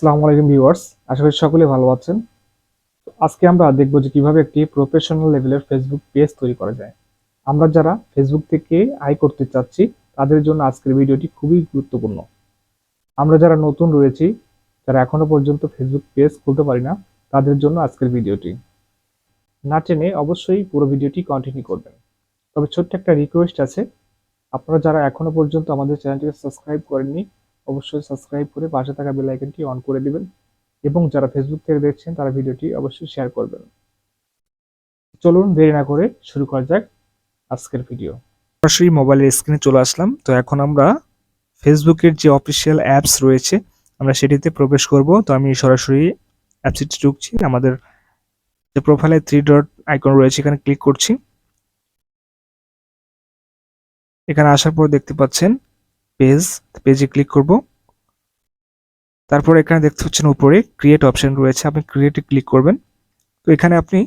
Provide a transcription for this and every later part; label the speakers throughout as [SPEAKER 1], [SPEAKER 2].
[SPEAKER 1] আসসালামু আলাইকুম ভিউয়ার্স, আশা করি সকলে ভালো আছেন। তো আজকে আমরা দেখব যে কিভাবে একটি প্রফেশনাল লেভেলের ফেসবুক পেজ তৈরি করা যায়। আমরা যারা ফেসবুক থেকে আয় করতে চাচ্ছি তাদের জন্য আজকের ভিডিওটি খুবই গুরুত্বপূর্ণ। আমরা যারা নতুন রয়েছি, যারা এখনো পর্যন্ত ফেসবুক পেজ খুলতে পারি না, তাদের জন্য আজকের ভিডিওটি। না টেনে অবশ্যই পুরো ভিডিওটি কন্টিনিউ করবেন। তবে ছোট্ট একটা রিকোয়েস্ট আছে, আপনারা যারা এখনো পর্যন্ত আমাদের চ্যানেলটিকে সাবস্ক্রাইব করেননি, অবশ্যই সাবস্ক্রাইব করে পাশে থাকা বেল আইকনটি অন করে দিবেন এবং যারা ফেসবুক থেকে দেখছেন তারা ভিডিওটি অবশ্যই শেয়ার করবেন। চলুন দেরি না করে শুরু করা যাক আজকের ভিডিও। সরাসরি মোবাইলের স্ক্রিনে চলে আসলাম। তো এখন আমরা ফেসবুকের যে অফিসিয়াল অ্যাপস রয়েছে আমরা সেটিতে প্রবেশ করব। তো আমি সরাসরি অ্যাপসটিতে ঢুকছি। আমাদের যে প্রোফাইলে থ্রি ডট আইকন রয়েছে এখানে ক্লিক করছি। এখানে আসার পর দেখতে পাচ্ছেন পেজে ক্লিক করব। তারপর এখানে দেখতে পাচ্ছেন উপরে ক্রিয়েট অপশন রয়েছে, আপনি ক্রিয়েটে ক্লিক করবেন। তো এখানে আপনি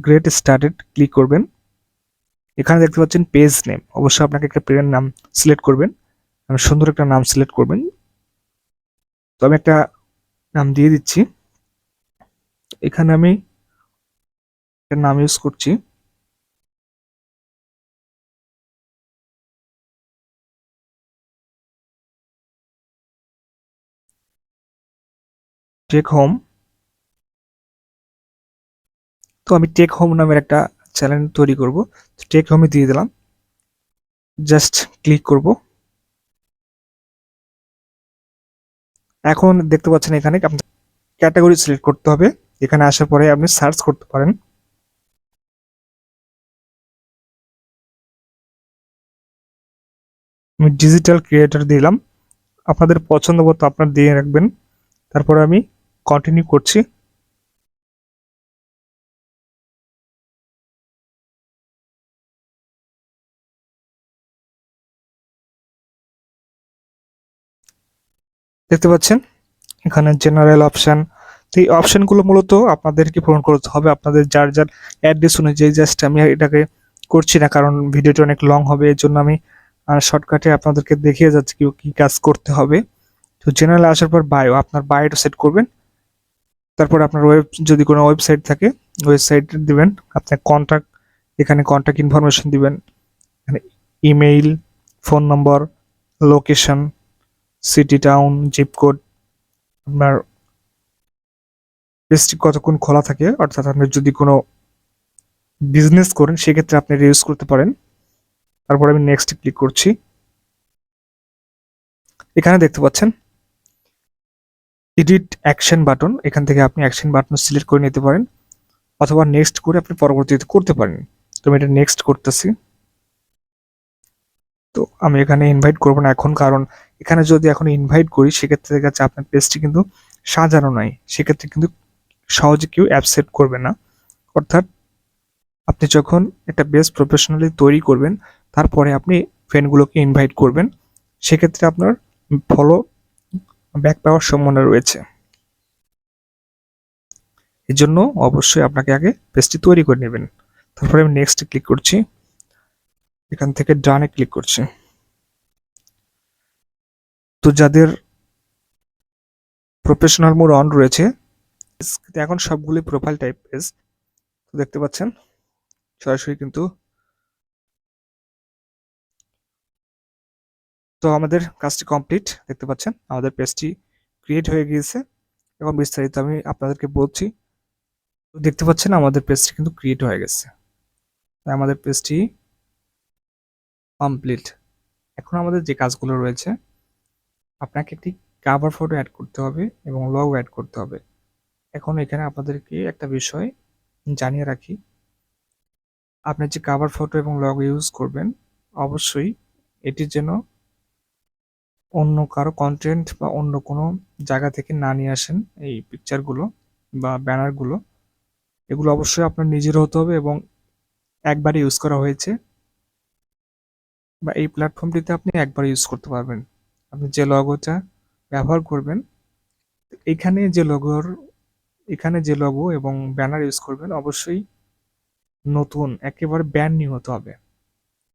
[SPEAKER 1] গ্রেট স্টার্টেড ক্লিক করবেন। এখানে দেখতে পাচ্ছেন পেজ নেম, অবশ্যই আপনাকে একটা পেজের নাম সিলেক্ট করবেন, সুন্দর একটা নাম সিলেক্ট করবেন। তো আমি একটা নাম দিয়ে দিচ্ছি। এখানে আমি একটা নাম ইউজ করছি, টেক হোম। তো আমি টেক হোম নামের একটা চ্যানেল তৈরি করব। টেক হোমে দিয়ে দিলাম, জাস্ট ক্লিক করব। এখন দেখতে পাচ্ছেন এখানে আপনার ক্যাটাগরি সিলেক্ট করতে হবে। এখানে আসার পরে আপনি সার্চ করতে পারেন। আমি ডিজিটাল ক্রিয়েটর দিলাম, আপনাদের পছন্দ মতো আপনার দিয়ে রাখবেন। তারপরে আমি কন্টিনিউ করছি। দেখতে পাচ্ছেন এখানে জেনারেল অপশন। তো এই অপশনগুলো মূলত আপনাদেরকে পূরণ করতে হবে আপনাদের যার যার অ্যাড্রেস অনুযায়ী। জাস্ট আমি এটাকে করছি না কারণ ভিডিওটা অনেক লং হবে, এর জন্য আমি শর্টকাটে আপনাদেরকে দেখিয়ে যাচ্ছি কি কি কাজ করতে হবে। তো জেনারেল আসার পর বায়ো, আপনার বায়োটা সেট করবেন। তারপর আপনার যদি কোনো ওয়েবসাইট থাকে ওয়েবসাইট দিবেন। আপনার কন্ট্যাক্ট, এখানে কন্ট্যাক্ট ইনফরমেশন দিবেন, এখানে email, phone number, location, city, town, zip code, আপনার পেজটি কতক্ষণ খোলা থাকে, অর্থাৎ আপনি যদি কোনো বিজনেস করেন সেক্ষেত্রে আপনি ইউজ করতে পারেন। তারপর আমি নেক্সট ক্লিক করছি। এখানে দেখতে পাচ্ছেন এডিট অ্যাকশন বাটন, এখান থেকে আপনি অ্যাকশন বাটন সিলেক্ট করে নিতে পারেন অথবা নেক্সট করে আপনি পরবর্তীতে করতে পারেন। তো আমি এটা নেক্সট করতেছি। তো আমি এখানে ইনভাইট করবো না এখন, কারণ এখানে যদি এখন ইনভাইট করি সেক্ষেত্রে দেখা যাচ্ছে আপনার পেজটি কিন্তু সাজানো নাই, সেক্ষেত্রে কিন্তু সহজে কেউ অ্যাপসেপ্ট করবে না। অর্থাৎ আপনি যখন একটা পেজ প্রফেশনালি তৈরি করবেন তারপরে আপনি ফ্রেন্ডগুলোকে ইনভাইট করবেন, সেক্ষেত্রে আপনার ফলো ব্যাক পাওয়ার সম্ভাবনা রয়েছে। এর জন্য অবশ্যই আপনাকে আগে পেজটি তৈরি করে নেবেন। তারপরে আমি নেক্সট ক্লিক করছি, এখান থেকে ডানে ক্লিক করছি। তো যাদের প্রফেশনাল মোড অন রয়েছে এখন সবগুলি প্রোফাইল টাইপ পেজ দেখতে পাচ্ছেন সরাসরি কিন্তু। তো আমাদের কাজটি কমপ্লিট, দেখতে পাচ্ছেন আমাদের পেজটি ক্রিয়েট হয়ে গিয়েছে। এখন বিস্তারিত আমি আপনাদেরকে বলছি। দেখতে পাচ্ছেন আমাদের পেজটি কিন্তু ক্রিয়েট হয়ে গেছে, আমাদের পেজটি কমপ্লিট। এখন আমাদের যে কাজগুলো রয়েছে, আপনাকে একটি কভার ফটো অ্যাড করতে হবে এবং লগো অ্যাড করতে হবে। এখন এখানে আপনাদেরকে একটা বিষয় জানিয়ে রাখি, আপনি যে কভার ফটো এবং লগো ইউজ করবেন অবশ্যই এটি যেন অন্য কারো কন্টেন্ট বা অন্য কোনো জায়গা থেকে না নিয়ে আসেন। এই পিকচারগুলো বা ব্যানারগুলো এগুলো অবশ্যই আপনার নিজের হতে হবে এবং একবারই ইউজ করা হয়েছে বা এই প্ল্যাটফর্মটিতে আপনি একবার ইউজ করতে পারবেন। আপনি যে লগোটা ব্যবহার করবেন, এখানে যে লগো এবং ব্যানার ইউজ করবেন অবশ্যই নতুন একেবারে ব্র্যান্ড নিউ হতে হবে।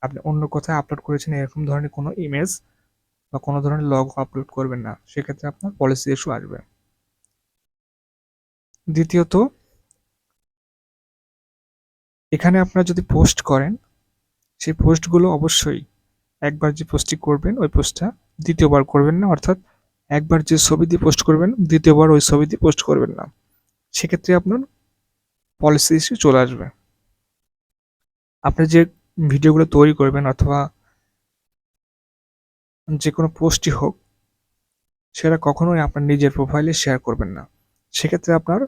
[SPEAKER 1] আপনি অন্য কোথায় আপলোড করেছেন এরকম ধরনের কোনো ইমেজ বা কোনো ধরনের লগো আপলোড করবেন না, সেক্ষেত্রে আপনার পলিসি ইস্যু আসবে। দ্বিতীয়ত, এখানে আপনারা যদি পোস্ট করেন, সেই পোস্টগুলো অবশ্যই একবার যে পোস্টটি করবেন ওই পোস্টটা দ্বিতীয়বার করবেন না, অর্থাৎ একবার যে ছবি দিয়ে পোস্ট করবেন দ্বিতীয়বার ওই ছবি দিয়ে পোস্ট করবেন না। সেক্ষেত্রে আপনার পলিসি ইস্যু চলে আসবে। আপনি যে ভিডিওগুলো তৈরি করবেন অথবা যে কোনো পোস্টই হোক, সেটা কখনোই আপনার নিজের প্রোফাইলে শেয়ার করবেন না। সেক্ষেত্রে আপনার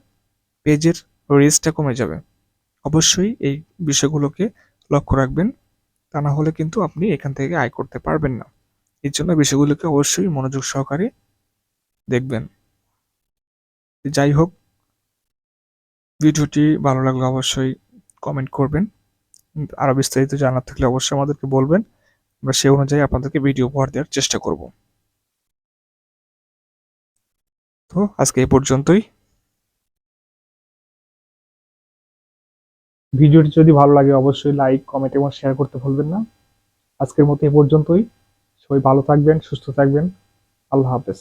[SPEAKER 1] পেজের রিচটা কমে যাবে। অবশ্যই এই বিষয়গুলোকে লক্ষ্য রাখবেন, তা না হলে কিন্তু আপনি এখান থেকে আয় করতে পারবেন না। এর জন্য বিষয়গুলোকে অবশ্যই মনোযোগ সহকারে দেখবেন। যাই হোক, ভিডিওটি ভালো লাগলে অবশ্যই কমেন্ট করবেন। আরো বিস্তারিত জানার থাকলে অবশ্যই আমাদেরকে বলবেন, আমরা সেই অনুযায়ী আপনাদেরকে ভিডিও উপহার দেওয়ার চেষ্টা করব। তো আজকে এই পর্যন্তই। ভিডিওটি যদি ভালো লাগে অবশ্যই লাইক, কমেন্ট এবং শেয়ার করতে ভুলবেন না। আজকের মতো এ পর্যন্তই। সবাই ভালো থাকবেন, সুস্থ থাকবেন। আল্লাহ হাফেজ।